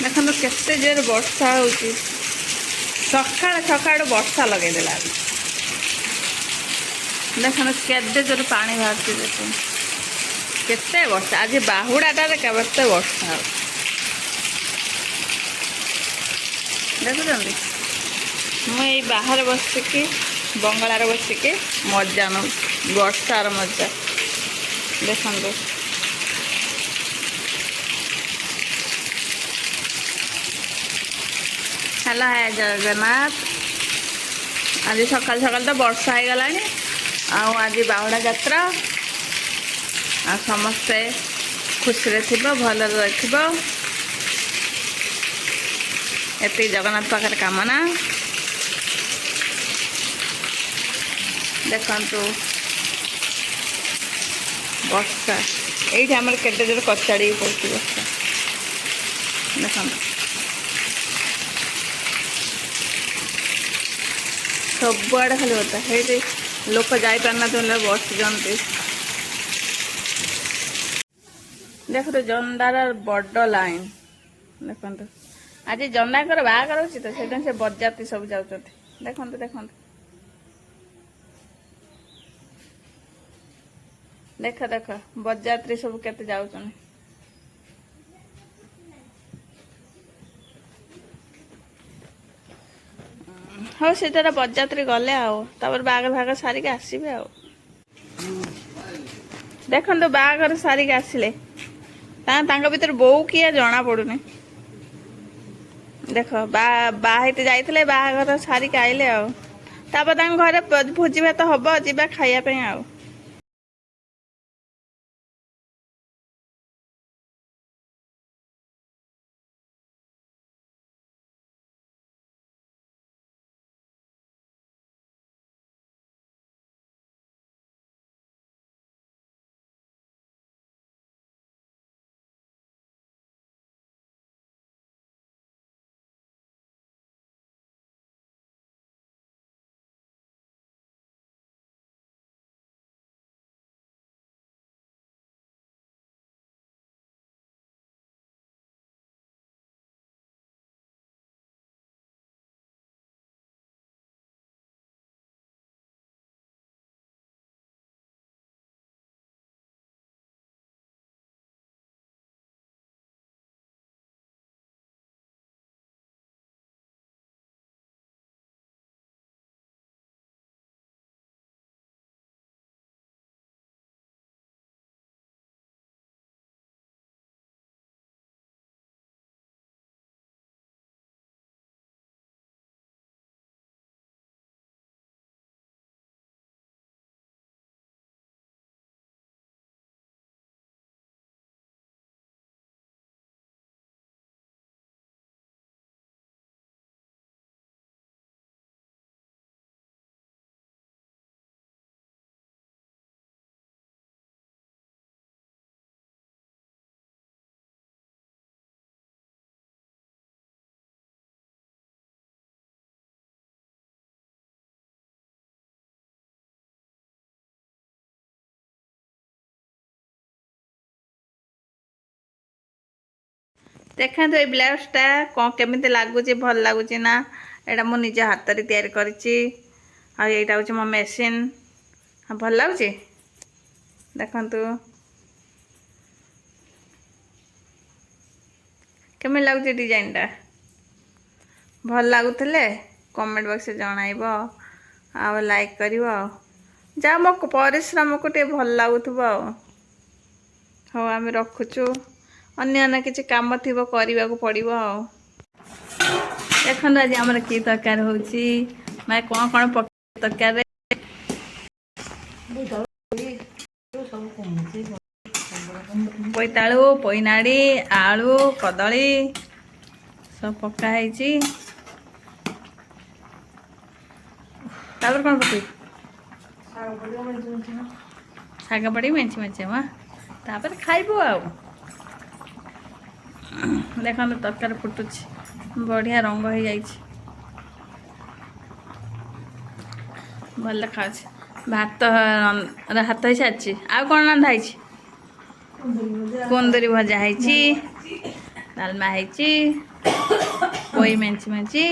देखो केते जोर वर्षा होची सकाळ सकाळ वर्षा लगेदेला देखो केते जोर पानी बाहर देखो केते वर्षा आज बाहुड़ाटा केते वर्षा हो देखुं मुझे बाहर बसिकी बंगलार बसिकी मजा नौ वर्षार मजा देखो हेलो है जगन्नाथ आज सकाल सकाल तो वर्षा हो गला आज बाहुड़ा यात्रा आ समस्ते खुशी थी भल रखिब एति जगन्नाथ पाखे कामना देखु वर्षा ये आम के जोर कचाड़ी पड़ती वर्षा देखो सबुआड़े खाली होता है लोक जापारना बस जंती देख तो जंदार बड़ लाइन देखो आज जंदाकर बाहर हो से बरजाती सब जाऊँ देखो देखो देख देख बरजात्री सब केते जाऊँ हाँ से बरजात्री गले आपर बाघर भाग सारिक आसबे देखो तो बाघर सारिक आसिले भीतर बो किए जना पड़ूनी देख बाहर जाइए बाघर सारिक आइले घरे भोजी भात हम जा खायापी देखा तो ये ब्लाउजटा कौन केमी लगुच भल लगुच ना यहाँ मु निज हाथ में तैयारी करा हूँ मो मेसीन हाँ भल लगुच देखु केमी लगुच डिजाइनटा भल लगुले कमेंट बॉक्स जनइब आ लाइक कर जा मो परिश्रम को टे भल लगुव हाँ आम रखुचु अन्य किसी कम थी करने को पड़ो देखो आज आम कि तरकार हो मैं कौन कौन तरकार बोईतालु पोईनाड़ी आलू कदली सब पकाई कौन पकई शाग पड़ी मेची मेचे माँ तापर खाइबू आ देखो तरकारी फुटुची बढ़िया रंग हो जाए भल देखा भात हाथ हो सारी आ कौन रंधा कुंदरी भजा है ଡାଲମା ହେଇଛି ପୋଇ ମେଞ୍ଚି ମେଞ୍ଚି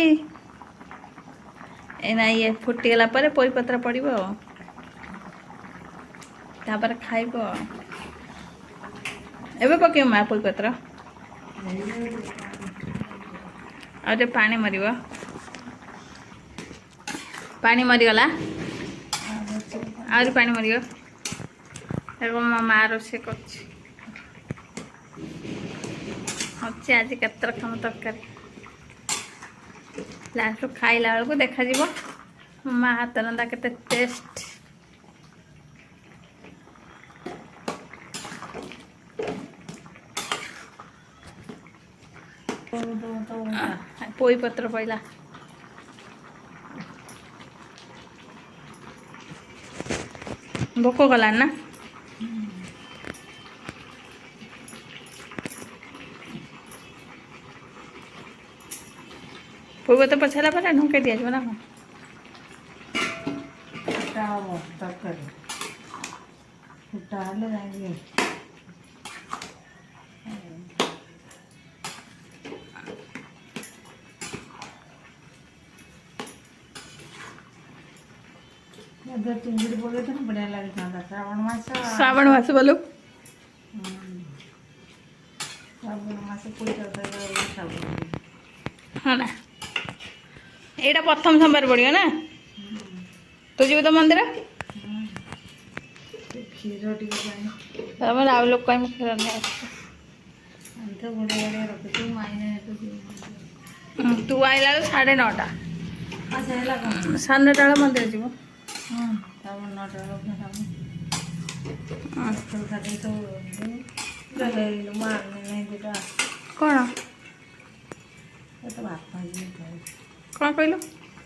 ଏଇନା ଇଏ ଫୁଟିଗଲା ପରେ ପୋଇ ପତ୍ର ପଡ଼ିବ ତାପରେ ଖାଇବ ଏବେ ପକେଇବ ମା ପୋଇ ପତ୍ର ଆଉ ଟିକେ ପାଣି ମରିବ ପାଣି ମରିଗଲା ଆହୁରି ପାଣି ମରିବ ଏବଂ ମୋ ମା ରୋଷେଇ କରୁଛି ଅଛି ଆଜି କେତେ ରକମ ତରକାରୀ ଲାଷ୍ଟକୁ ଖାଇଲା ବେଳକୁ ଦେଖାଯିବ ମୋ ମା ହାତ ରନ୍ଧା କେତେ ଟେଷ୍ଟ ପୋଇ ପତ୍ର ପଇଲା ଭୋକ କଲାଣି ନା ପୋଇ ପତ୍ର ପଚାରିଲା ପରେ ଢୁଙ୍କେଇ ଦିଆଯିବ ନା କ'ଣ ଫୁଟା ହବ ତରକାରୀ ଫୁଟା ହେଲେ ଯାଇକି ଏବେ ଚିଙ୍ଗୁଡ଼ି ପକେଇଥିଲେ ବଢ଼ିଆ ଲାଗିଥାନ୍ତା ଶ୍ରାବଣ ମାସ ବୋଲୁ ଶ୍ରାବଣ ମାସ ପୋଇ ତରକାରୀ ଖାଉ ହଁ ନା ଏଇଟା ପ୍ରଥମ ସୋମବାର ପଡ଼ିବ ନା ତୁ ଯିବୁ ତ ମନ୍ଦିର କ୍ଷୀର ଟିକେ ପାଇଁ ତାପରେ ଆଉ ଲୋକ ଆମେ କ୍ଷୀର ନେଇ ଆସିଛୁ ତ ଗୋଡ଼େ ଗୋଡ଼େ ରଖିଛୁ ମାଇନେ ତୁ ଆଇଲା ବେଳକୁ 9:30 ଆଚ୍ଛା ହେଲା କ'ଣ 9:30 ବେଳେ ମନ୍ଦିର ଯିବୁ ତାପରେ 9ଟା ବେଳକୁ ଖାଲି ତ ମାରିନି ଦୁଇଟା କ'ଣ ତ ବାପା କ'ଣ କହିଲୁ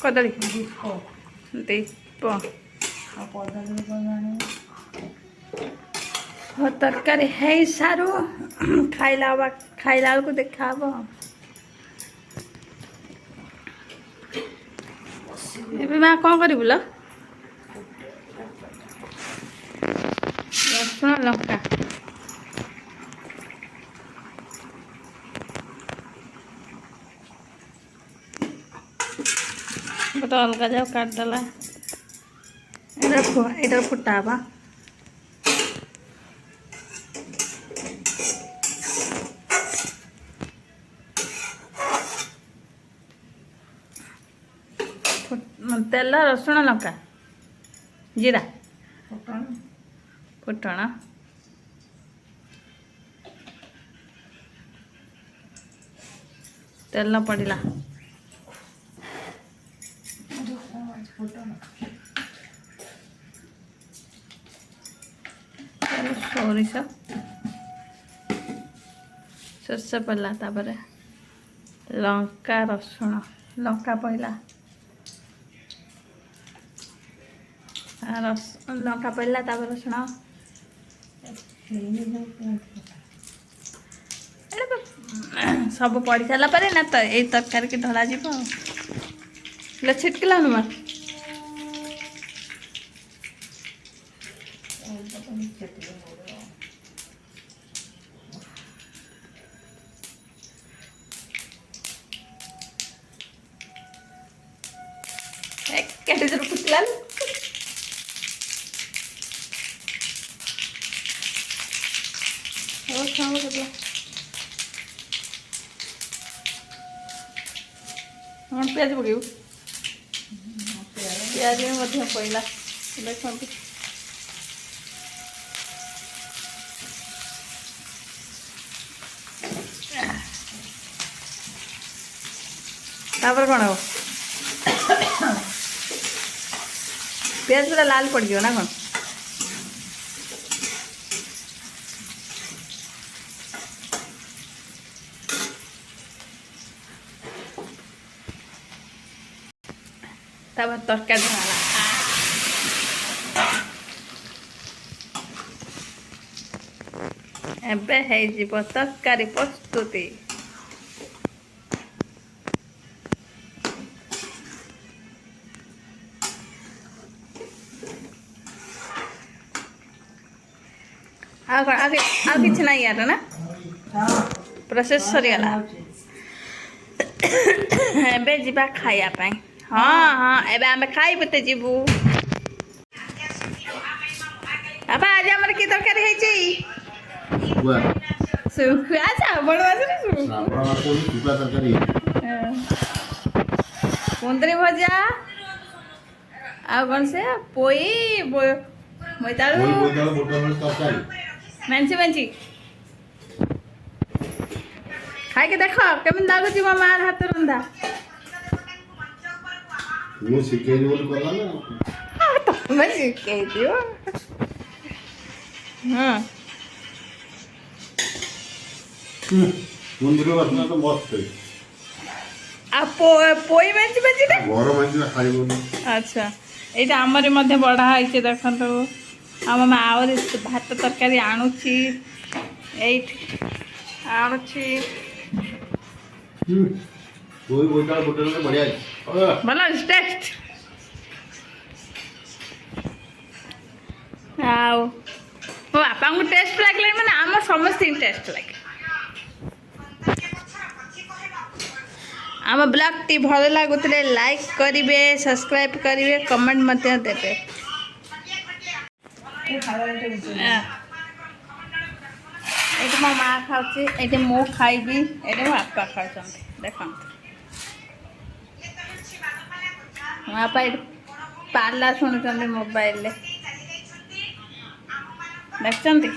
କଦଳୀ ଦୀପ ଦୀପ ଆଉ କଦଳୀ କ'ଣ ଜାଣିବ ହଁ ତରକାରୀ ହେଇସାରୁ ଖାଇଲା ବେଳକୁ ଦେଖାହବ ଏବେ ମା କ'ଣ କରିବୁ ଲୋ ରସୁଣ ଲଙ୍କା ଗୋଟେ ଅଲଗା ଯାଉ କାଟିଦେଲା ଏଇଟା ଫୁଟା ହବା ତେଲ ରସୁଣ ଲଙ୍କା ଜିରା ଫୁଟଣ ତେଲ ପଡ଼ିଲା ସୋରିଷ ସୋରିଷ ପଡ଼ିଲା ତାପରେ ଲଙ୍କା ରସୁଣ ଲଙ୍କା ପଡ଼ିଲା ଲଙ୍କା ପଡ଼ିଲା ତାପରେ ରସୁଣ ସବୁ ପଡ଼ି ସାରିଲା ପରେ ନା ତ ଏଇ ତରକାରୀ କି ଢଳା ଯିବ ହେଲେ ଛିଟକିଲା ନୁମା କେଟେ ଜୋର ଫୁଟିଲା ପିଆଜ ପକେଇବୁ ପିଆଜ ମଧ୍ୟ ପଇଲା ଦେଖନ୍ତୁ ତାପରେ କ'ଣ ହବ ପିଆଜ ପୁରା ଲାଲ ପଡ଼ିଯିବ ନା କ'ଣ ତାପରେ ତରକାରୀ ହେଲା ଏବେ ହେଇଯିବ ତରକାରୀ ପ୍ରସ୍ତୁତି ଆଉ କିଛି ନାହିଁ ୟାର ନା ପ୍ରୋସେସ ସରିଗଲା ଏବେ ଯିବା ଖାଇବା ପାଇଁ ହଁ ହଁ ଏବେ ଆମେ ଖାଇବୁତେ ଯିବୁ ବାପା ଆଜି ଆମର କି ତରକାରୀ ହେଇଛି ଶୁଖୁଆ ଶୁଖୁଆ ଶ୍ରାବଣ ମାସରେ ଶ୍ରାବଣ ମାସରେ ଶୁଖୁଆ ତରକାରୀ କୁନ୍ଦୁରି ଭଜା ଆଉ କ'ଣ ସେ ପୋଇ ବୋଇତାଳୁ ପୋଇ ବୋଇତାଳୁ ବୁଟ ଫୁଟ ତରକାରୀ ମେଞ୍ଚି ମେଞ୍ଚି ଖାଇକି ଦେଖ କେମିତି ଲାଗୁଛି ମୋ ମାଆର ହାତ ରନ୍ଧା ମୁଁ ଶିଖେଇନି ବୋଲି କଲା ନା ତମେ ଶିଖେଇଦିଅ କୁନ୍ଦୁରି ବାସ୍ନା ତ ମସ୍ତ ଆଉ ପୋଇ ମେଞ୍ଚି ମେଞ୍ଚିଟା ଗରମ ହେଇଥିଲା ଖାଇବନି ଆଚ୍ଛା ଏଇଟା ଆମରି ମଧ୍ୟ ବଢ଼ା ହେଇଛି ଦେଖନ୍ତୁ ଆମ ମା ଆହୁରି ଭାତ ତରକାରୀ ଆଣୁଛି ଏଇଠି ଆଣୁଛି ପୋଇ ବୋଇତାଳୁ ବୁଟ ଫୁଟ ବଢ଼ିଆ ଅଛି ଭଲ ଅଛି ଟେଷ୍ଟ ଆଉ ମୋ ବାପାଙ୍କୁ ଟେଷ୍ଟ ଲାଗିଲାଣି ମାନେ ଆମ ସମସ୍ତଙ୍କୁ ଟେଷ୍ଟ ଲାଗେ ଆମ ବ୍ଲଗ୍ଟି ଭଲ ଲାଗୁଥିଲେ ଲାଇକ୍ କରିବେ ସବସ୍କ୍ରାଇବ୍ କରିବେ କମେଣ୍ଟ ମଧ୍ୟ ଦେବେ ଏଇଠି ମୋ ମା ଖାଉଛି ଏଇଠି ମୁଁ ଖାଇବି ଏଇଠି ମୋ ବାପା ଖାଉଛନ୍ତି ଦେଖନ୍ତୁ ମୋ ବାପା ଏଇଠି ପାଲା ଶୁଣୁଛନ୍ତି ମୋବାଇଲରେ ଦେଖୁଛନ୍ତି